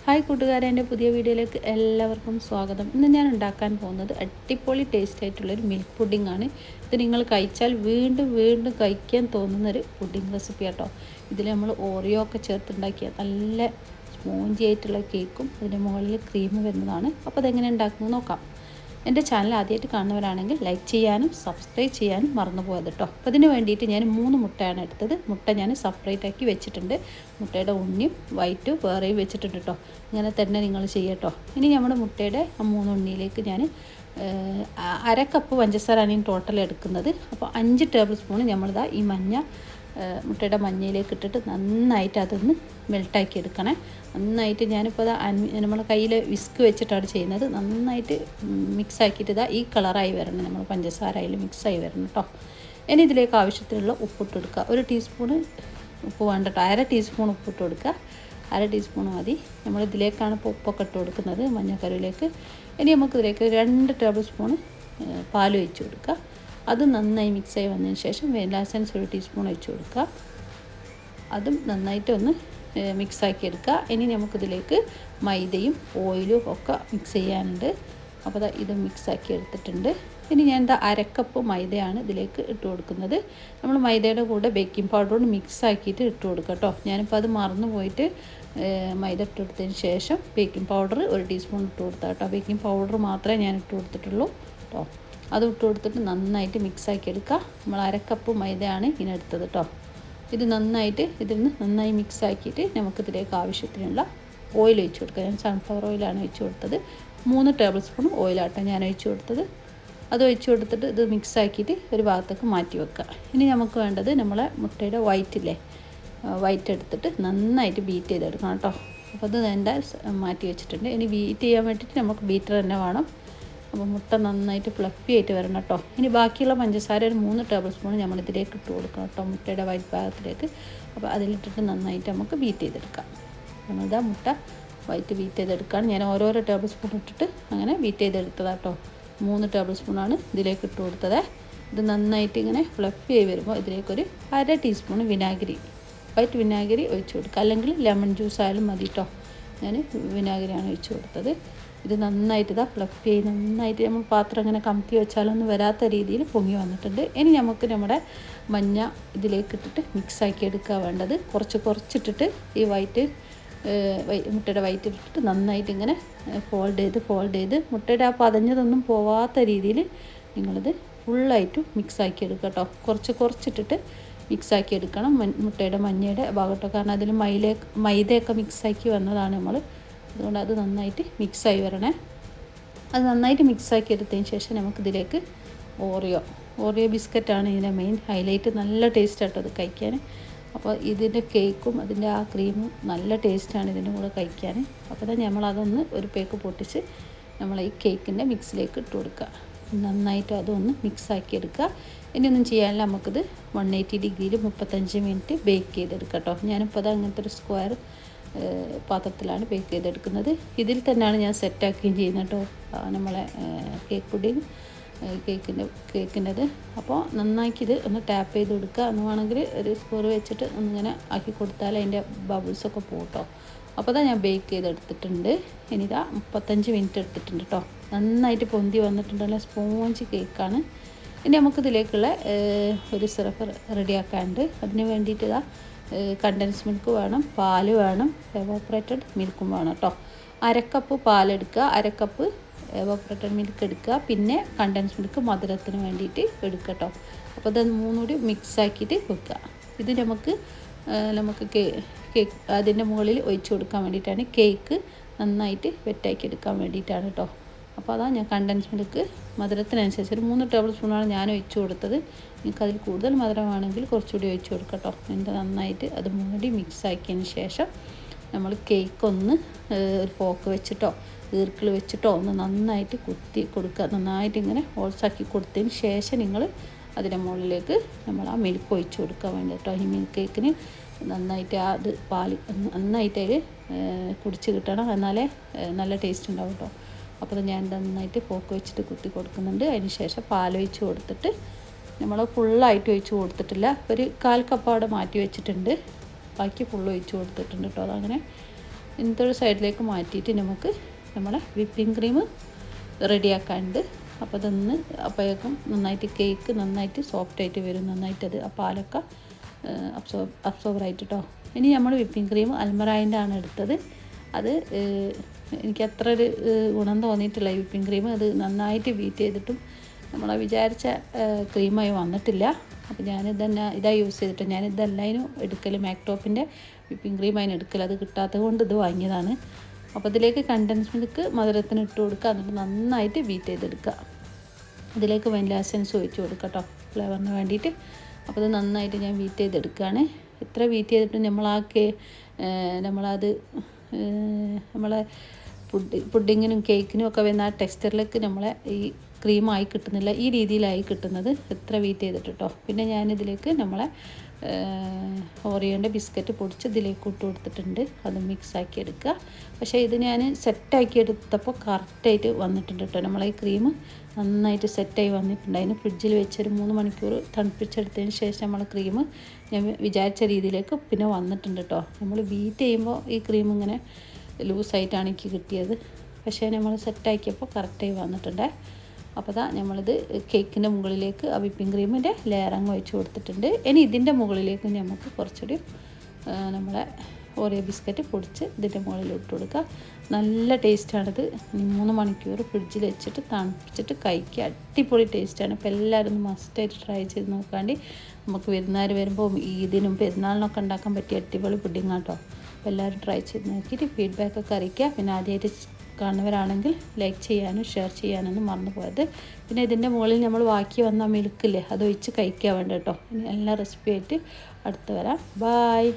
Hi കൂട്ടുകാരെ, എൻ്റെ പുതിയ വീഡിയോയിലേക്ക് എല്ലാവർക്കും സ്വാഗതം. ഇന്ന് ഞാൻ ഉണ്ടാക്കാൻ പോകുന്നത് അടിപൊളി ടേസ്റ്റ് ആയിട്ടുള്ളൊരു മിൽക്ക് പുഡിംഗ് ആണ്. ഇത് നിങ്ങൾ കഴിച്ചാൽ വീണ്ടും വീണ്ടും കഴിക്കാൻ തോന്നുന്നൊരു പുഡിംഗ് റെസിപ്പി കേട്ടോ. ഇതിൽ നമ്മൾ ഓറിയോ ഒക്കെ ചേർത്തുണ്ടാക്കിയ നല്ല സ്പോഞ്ചി ആയിട്ടുള്ള കേക്കും അതിൻ്റെ മുകളിൽ ക്രീം വരുന്നതാണ്. അപ്പോൾ അതെങ്ങനെ ഉണ്ടാക്കുന്നത് നോക്കാം. എൻ്റെ ചാനൽ ആദ്യമായിട്ട് കാണുന്നവരാണെങ്കിൽ ലൈക്ക് ചെയ്യാനും സബ്സ്ക്രൈബ് ചെയ്യാനും മറന്നു പോയത് കേട്ടോ. അപ്പോൾ അതിന് വേണ്ടിയിട്ട് ഞാൻ 3 മുട്ടയാണ് എടുത്തത്. മുട്ട ഞാൻ സെപ്പറേറ്റ് ആക്കി വെച്ചിട്ടുണ്ട്. മുട്ടയുടെ ഉണ്ണിയും വൈറ്റും വേറെയും വെച്ചിട്ടുണ്ട് കേട്ടോ. ഇങ്ങനെ തന്നെ നിങ്ങൾ ചെയ്യട്ടോ. ഇനി നമ്മുടെ മുട്ടയുടെ 3 ഉണ്ണിയിലേക്ക് ഞാൻ 1/2 കപ്പ് പഞ്ചസാരയാണ് ടോട്ടൽ എടുക്കുന്നത്. അപ്പോൾ 5 ടേബിൾ സ്പൂൺ നമ്മളിതാ ഈ മുട്ടയുടെ മഞ്ഞയിലേക്ക് ഇട്ടിട്ട് നന്നായിട്ട് അതൊന്ന് മെൽട്ടാക്കി എടുക്കണേ. നന്നായിട്ട് ഞാനിപ്പോൾ നമ്മളെ കയ്യിൽ വിസ്ക് വെച്ചിട്ടാണ് ചെയ്യുന്നത്. നന്നായിട്ട് മിക്സ് ആക്കിയിട്ട് ഇതാ ഈ കളറായി വരണം, നമ്മൾ പഞ്ചസാര അതിൽ മിക്സായി വരണം കേട്ടോ. ഇനി ഇതിലേക്ക് ആവശ്യത്തിനുള്ള ഉപ്പിട്ട് കൊടുക്കുക. 1 ടീസ്പൂണ് ഉപ്പ് വേണ്ട കേട്ടോ. 1/2 ടീസ്പൂൺ ഉപ്പിട്ട് കൊടുക്കുക. 1/2 ടീസ്പൂൺ മതി. നമ്മളിതിലേക്കാണ് ഇപ്പോൾ ഉപ്പൊക്കെ ഇട്ട് കൊടുക്കുന്നത്, മഞ്ഞക്കറിയിലേക്ക്. ഇനി നമുക്കിതിലേക്ക് 2 ടേബിൾ സ്പൂൺ പാൽ ഒഴിച്ച് കൊടുക്കുക. അത് നന്നായി മിക്സായി വന്നതിന് ശേഷം വാനില എസൻസ് 1 ടീസ്പൂൺ ഒഴിച്ച് കൊടുക്കുക. അതും നന്നായിട്ടൊന്ന് മിക്സാക്കി എടുക്കുക. ഇനി നമുക്കിതിലേക്ക് മൈദയും ഓയിലും ഒക്കെ മിക്സ് ചെയ്യാനുണ്ട്. അപ്പോൾ ഇത് മിക്സാക്കി എടുത്തിട്ടുണ്ട്. ഇനി ഞാൻ 1/2 കപ്പ് മൈദയാണ് ഇതിലേക്ക് ഇട്ട് കൊടുക്കുന്നത്. നമ്മൾ മൈദയുടെ കൂടെ ബേക്കിംഗ് പൗഡറോട് മിക്സ് ആക്കിയിട്ട് ഇട്ട് കൊടുക്കുക കേട്ടോ. ഞാനിപ്പോൾ അത് മറന്നു പോയിട്ട് മൈദ ഇട്ട് കൊടുത്തതിന് ശേഷം ബേക്കിംഗ് പൗഡർ 1 ടീസ്പൂൺ ഇട്ട് കൊടുത്താൽ കേട്ടോ. ബേക്കിംഗ് പൗഡർ മാത്രമേ ഞാൻ ഇട്ട് കൊടുത്തിട്ടുള്ളൂ കേട്ടോ. അത് ഇട്ട് കൊടുത്തിട്ട് നന്നായിട്ട് മിക്സാക്കി എടുക്കുക. നമ്മൾ 1/2 കപ്പ് മൈദയാണ് ഇങ്ങനെ എടുത്തത് കേട്ടോ. ഇത് നന്നായിട്ട് നന്നായി മിക്സ് ആക്കിയിട്ട് നമുക്കിതിലേക്ക് ആവശ്യത്തിനുള്ള ഓയിൽ ഒഴിച്ച് കൊടുക്കുക. ഞാൻ സൺഫ്ലവർ ഓയിലാണ് ഒഴിച്ച് കൊടുത്തത്. 3 ടേബിൾ സ്പൂൺ ഓയിലാട്ടോ ഞാൻ ഒഴിച്ച് കൊടുത്തത്. അത് ഒഴിച്ച് കൊടുത്തിട്ട് ഇത് മിക്സ് ആക്കിയിട്ട് ഒരു ഭാഗത്തേക്ക് മാറ്റി വെക്കുക. ഇനി നമുക്ക് വേണ്ടത് നമ്മളെ മുട്ടയുടെ വൈറ്റില്ലേ, വൈറ്റ് എടുത്തിട്ട് നന്നായിട്ട് ബീറ്റ് ചെയ്തെടുക്കണം കേട്ടോ. അപ്പോൾ അത് എൻ്റെ മാറ്റി വെച്ചിട്ടുണ്ട്. ഇനി ബീറ്റ് ചെയ്യാൻ വേണ്ടിയിട്ട് നമുക്ക് ബീറ്റർ തന്നെ വേണം. അപ്പോൾ മുട്ട നന്നായിട്ട് ഫ്ലഫി ആയിട്ട് വരണം കേട്ടോ. ഇനി ബാക്കിയുള്ള പഞ്ചസാര 3 ടേബിൾ സ്പൂൺ നമ്മളിതിലേക്ക് ഇട്ട് കൊടുക്കണം കേട്ടോ, മുട്ടയുടെ വൈറ്റ് ഭാഗത്തിലേക്ക്. അപ്പോൾ അതിലിട്ടിട്ട് നന്നായിട്ട് നമുക്ക് ബീറ്റ് ചെയ്തെടുക്കാം. നമ്മളിതാ മുട്ട വൈറ്റ് ബീറ്റ് ചെയ്തെടുക്കുകയാണ്. ഞാൻ ഓരോരോ ടേബിൾ സ്പൂൺ ഇട്ടിട്ട് അങ്ങനെ ബീറ്റ് ചെയ്തെടുത്തതാണ് കേട്ടോ. 3 ടേബിൾ സ്പൂണാണ് ഇതിലേക്ക് ഇട്ട് കൊടുത്തത്. ഇത് നന്നായിട്ട് ഇങ്ങനെ ഫ്ലഫി ആയി വരുമ്പോൾ ഇതിലേക്കൊരു 1/2 ടീസ്പൂൺ വിനാഗിരി, വൈറ്റ് വിനാഗിരി ഒഴിച്ച് കൊടുക്കുക. അല്ലെങ്കിൽ ലെമൺ ജ്യൂസ് ആയാലും മതി കേട്ടോ. ഞാൻ വിനാഗിരിയാണ് ഒഴിച്ച് കൊടുത്തത്. ഇത് നന്നായിട്ട് ഫ്ലഫി ആയി നന്നായിട്ട് നമ്മൾ പാത്രം ഇങ്ങനെ കമത്തി വെച്ചാലൊന്നും വരാത്ത രീതിയിൽ പൊങ്ങി വന്നിട്ടുണ്ട്. ഇനി നമുക്ക് നമ്മുടെ മഞ്ഞ ഇതിലേക്ക് ഇട്ടിട്ട് മിക്സാക്കി എടുക്കുക വേണ്ടത്. കുറച്ചിട്ടിട്ട് ഈ മുട്ടയുടെ വൈറ്റ് ഇട്ടിട്ട് നന്നായിട്ട് ഇങ്ങനെ ഫോൾഡ് ചെയ്ത് മുട്ടയുടെ ആ പതഞ്ഞതൊന്നും പോവാത്ത രീതിയിൽ നിങ്ങളിത് ഫുള്ളായിട്ട് മിക്സാക്കി എടുക്കുക കേട്ടോ. കുറച്ചിട്ടിട്ട് മിക്സാക്കി എടുക്കണം മുട്ടയുടെ മഞ്ഞയുടെ ഭാഗത്തോ. കാരണം അതിൽ മൈദയൊക്കെ മിക്സാക്കി വന്നതാണ് നമ്മൾ. അതുകൊണ്ട് അത് നന്നായിട്ട് മിക്സായി വരണേ. അത് നന്നായിട്ട് മിക്സാക്കി എടുത്തതിന് ശേഷം നമുക്കിതിലേക്ക് ഓറിയോ ബിസ്ക്കറ്റാണ് ഇതിൻ്റെ മെയിൻ ഹൈലൈറ്റ്. നല്ല ടേസ്റ്റാട്ടോ അത് കഴിക്കാൻ. അപ്പോൾ ഇതിൻ്റെ കേക്കും അതിൻ്റെ ആ ക്രീമും നല്ല ടേസ്റ്റാണ് ഇതിൻ്റെ കൂടെ കഴിക്കാൻ. അപ്പോൾ തന്നെ നമ്മളതൊന്ന് ഒരു പേക്ക് പൊട്ടിച്ച് നമ്മൾ ഈ കേക്കിൻ്റെ മിക്സിലേക്ക് ഇട്ട് കൊടുക്കുക. നന്നായിട്ട് അതൊന്ന് മിക്സാക്കി എടുക്കുക. ഇനിയൊന്നും ചെയ്യാനില്ല, നമുക്കിത് 180 ഡിഗ്രിയിൽ 35 മിനിറ്റ് ബേക്ക് ചെയ്തെടുക്കാം കേട്ടോ. ഞാനിപ്പോൾ അത് അങ്ങനത്തെ ഒരു സ്ക്വയർ പാത്രത്തിലാണ് ബേക്ക് ചെയ്തെടുക്കുന്നത്. ഇതിൽ തന്നെയാണ് ഞാൻ സെറ്റാക്കുകയും ചെയ്യുന്നത് കേട്ടോ നമ്മളെ കേക്ക് പുഡിങ് കേക്കിൻ്റെത്. അപ്പോൾ നന്നാക്കി ഇത് ഒന്ന് ടാപ്പ് ചെയ്ത് കൊടുക്കുക. എന്ന് വേണമെങ്കിൽ ഒരു സ്പൂർ വെച്ചിട്ട് ഒന്നിങ്ങനെ ആക്കി കൊടുത്താൽ അതിൻ്റെ ബബിൾസൊക്കെ പോട്ടോ. അപ്പോൾ ഞാൻ ബേക്ക് ചെയ്തെടുത്തിട്ടുണ്ട്. ഇനിതാ 35 മിനിറ്റ് എടുത്തിട്ടുണ്ട് കേട്ടോ. നന്നായിട്ട് പൊന്തി വന്നിട്ടുണ്ടല്ലോ, സ്പോഞ്ച് കേക്കാണ്. ഇനി നമുക്കിതിലേക്കുള്ള ഒരു സിറപ്പ് റെഡിയാക്കാനുണ്ട്. അതിന് വേണ്ടിയിട്ട് കണ്ടൻസ് മിൽക്ക് വേണം, പാല് വേണം, എവാപ്പറേറ്റഡ് മിൽക്കും വേണം കേട്ടോ. 1/2 കപ്പ് പാലെടുക്കുക, 1/2 കപ്പ് എവാപ്പറേറ്റഡ് മിൽക്ക് എടുക്കുക, പിന്നെ കണ്ടൻസ് മിൽക്ക് മധുരത്തിന് വേണ്ടിയിട്ട് എടുക്കുക കേട്ടോ. അപ്പോൾ ഇത് 3 കൂടി മിക്സ് ആക്കിയിട്ട് വെക്കുക. ഇത് നമുക്ക് കേക്ക് അതിൻ്റെ മുകളിൽ ഒഴിച്ച് കൊടുക്കാൻ വേണ്ടിയിട്ടാണ്. കേക്ക് നന്നായിട്ട് വെറ്റാക്കി എടുക്കാൻ വേണ്ടിയിട്ടാണ് കേട്ടോ. അപ്പോൾ ഞാൻ കണ്ടൻസ് മിൽക്ക് മധുരത്തിനനുസരിച്ച് ഒരു 3 ടേബിൾ സ്പൂണാണ് ഞാൻ ഒഴിച്ച് കൊടുത്തത്. നിങ്ങൾക്കതിൽ കൂടുതൽ മധുരമാണെങ്കിൽ കുറച്ചുകൂടി ഒഴിച്ച് കൊടുക്കാം കേട്ടോ. എന്നിട്ട് നന്നായിട്ട് അത് മൂടി മിക്സ് ആക്കിയതിന് ശേഷം നമ്മൾ കേക്ക് ഒന്ന് ഒരു ഫോക്ക് വെച്ചിട്ടോ ഈർക്കിൾ വെച്ചിട്ടോ ഒന്ന് നന്നായിട്ട് കുത്തി കൊടുക്കുക. നന്നായിട്ട് ഇങ്ങനെ ഹോൾസാക്കി കൊടുത്തതിന് ശേഷം നിങ്ങൾ അതിൻ്റെ മുകളിലേക്ക് നമ്മൾ ആ മിൽക്ക് ഒഴിച്ച് കൊടുക്കാൻ വേണ്ടി കേട്ടോ. ഈ മിൽക്ക് കേക്കിന് നന്നായിട്ട് അത് പാൽ നന്നായിട്ട് അതിൽ കുടിച്ച് കിട്ടണം, എന്നാലേ നല്ല ടേസ്റ്റ് ഉണ്ടാവും കേട്ടോ. അപ്പോൾ ഞാൻ നന്നായിട്ട് പോക്ക് വെച്ചിട്ട് കുത്തി കൊടുക്കുന്നുണ്ട്. അതിന് ശേഷം പാലൊഴിച്ച് കൊടുത്തിട്ട് നമ്മൾ ഫുള്ളായിട്ട് ഒഴിച്ച് കൊടുത്തിട്ടില്ല, ഒരു 1/4 കപ്പ് അവിടെ മാറ്റി വെച്ചിട്ടുണ്ട്. ബാക്കി ഫുള്ള് ഒഴിച്ച് കൊടുത്തിട്ടുണ്ട് കേട്ടോ. അതങ്ങനെ ഇന്നത്തെ ഒരു സൈഡിലേക്ക് മാറ്റിയിട്ട് നമുക്ക് നമ്മളെ വിപ്പിംഗ് ക്രീം റെഡിയാക്കാനുണ്ട്. അപ്പോൾ അതൊന്ന് അപ്പോഴേക്കും നന്നായിട്ട് കേക്ക് നന്നായിട്ട് സോഫ്റ്റായിട്ട് വരും, നന്നായിട്ടത് ആ പാലൊക്കെ അബ്സോർബറായിട്ട് കേട്ടോ. ഇനി നമ്മൾ വിപ്പിംഗ് ക്രീം അൽമറായിൻ്റെ ആണ് എടുത്തത്. അത് എനിക്ക് അത്ര ഒരു ഗുണം തോന്നിയിട്ടില്ല ഈ വിപ്പിംഗ് ക്രീം. അത് നന്നായിട്ട് ബീറ്റ് ചെയ്തിട്ടും നമ്മൾ വിചാരിച്ച ക്രീമായി വന്നിട്ടില്ല. അപ്പോൾ ഞാനിത് തന്നെ ഇതാ യൂസ് ചെയ്തിട്ട് ഞാനിതെല്ലാതിനും എടുക്കൽ മാക്ടോപ്പിൻ്റെ വിപ്പിംഗ് ക്രീം അതിന് എടുക്കൽ. അത് കിട്ടാത്തത് കൊണ്ട് ഇത് വാങ്ങിയതാണ്. അപ്പോൾ ഇതിലേക്ക് കണ്ടൻസ് മിൽക്ക് മധുരത്തിന് ഇട്ട് കൊടുക്കുക, എന്നിട്ട് നന്നായിട്ട് ബീറ്റ് ചെയ്തെടുക്കുക. ഇതിലേക്ക് വനില എസൻസ് ഒഴിച്ച് കൊടുക്കുക കേട്ടോ, ഫ്ലേവറിന് വേണ്ടിയിട്ട്. അപ്പോൾ ഇത് നന്നായിട്ട് ഞാൻ ബീറ്റ് ചെയ്തെടുക്കുകയാണ്. ഇത്ര ബീറ്റ് ചെയ്തിട്ട് നമ്മളത് നമ്മളെ പുഡിങ്ങിനും കേക്കിനും ഒക്കെ വരുന്ന ആ ടെക്സ്ചറിലേക്ക് നമ്മളെ ഈ ക്രീമായി കിട്ടുന്നില്ല. ഈ രീതിയിലായി കിട്ടുന്നത് എത്ര ബീറ്റ് ചെയ്തിട്ട് കേട്ടോ. പിന്നെ ഞാനിതിലേക്ക് നമ്മളെ ഓറിയോൻ്റെ ബിസ്ക്കറ്റ് പൊടിച്ച് ഇതിലേക്ക് ഇട്ട് കൊടുത്തിട്ടുണ്ട്. അത് മിക്സാക്കി എടുക്കുക. പക്ഷേ ഇത് ഞാൻ സെറ്റാക്കി എടുത്തപ്പോൾ കറക്റ്റായിട്ട് വന്നിട്ടുണ്ട് കേട്ടോ. നമ്മളെ ഈ ക്രീം നന്നായിട്ട് സെറ്റായി വന്നിട്ടുണ്ട്. അതിന് ഫ്രിഡ്ജിൽ വെച്ചൊരു 3 മണിക്കൂർ തണുപ്പിച്ചെടുത്തതിന് ശേഷം നമ്മൾ ക്രീം ഞാൻ വിചാരിച്ച രീതിയിലേക്ക് പിന്നെ വന്നിട്ടുണ്ട് കേട്ടോ. നമ്മൾ ബീറ്റ് ചെയ്യുമ്പോൾ ഈ ക്രീം ഇങ്ങനെ ലൂസായിട്ടാണ് എനിക്ക് കിട്ടിയത്. പക്ഷേ നമ്മൾ സെറ്റാക്കിയപ്പോൾ കറക്റ്റായി വന്നിട്ടുണ്ട്. അപ്പോൾ നമ്മളിത് കേക്കിൻ്റെ മുകളിലേക്ക് ആ വിപ്പിംഗ് ക്രീമിൻ്റെ ലെയർ അങ്ങ് വെച്ച് കൊടുത്തിട്ടുണ്ട്. ഇനി ഇതിൻ്റെ മുകളിലേക്ക് നമുക്ക് കുറച്ചുകൂടി നമ്മളെ ഓറിയോ ബിസ്ക്കറ്റ് പൊടിച്ച് ഇതിൻ്റെ മുകളിൽ ഇട്ട് കൊടുക്കുക. നല്ല ടേസ്റ്റാണിത്. 3 മണിക്കൂർ ഫ്രിഡ്ജിൽ വെച്ചിട്ട് തണുപ്പിച്ചിട്ട് കഴിക്കുക. അടിപൊളി ടേസ്റ്റാണ്. അപ്പോൾ എല്ലാവരും ഒന്ന് മസ്റ്റായിട്ട് ട്രൈ ചെയ്ത് നോക്കാണ്ട്. നമുക്ക് വിരുന്നുകാർ വരുമ്പോൾ ഈദിനും പെരുന്നാളിനൊക്കെ ഉണ്ടാക്കാൻ പറ്റിയ അടിപൊളി പുഡിംഗ് കേട്ടോ. അപ്പോൾ എല്ലാവരും ട്രൈ ചെയ്ത് നോക്കിയിട്ട് ഫീഡ്ബാക്കൊക്കെ അറിയിക്കുക. പിന്നെ ആദ്യമായിട്ട് കാണുന്നവരാണെങ്കിൽ ലൈക്ക് ചെയ്യാനും ഷെയർ ചെയ്യാനൊന്നും മറന്നു പോയത്. പിന്നെ ഇതിൻ്റെ മുകളിൽ നമ്മൾ ബാക്കി വന്ന മിൽക്കില്ലേ, അത് ഒഴിച്ച് കഴിക്കാൻ വേണ്ട കേട്ടോ. ഇനി എല്ലാ റെസിപ്പിയായിട്ട് അടുത്ത് വരാം. ബായ്.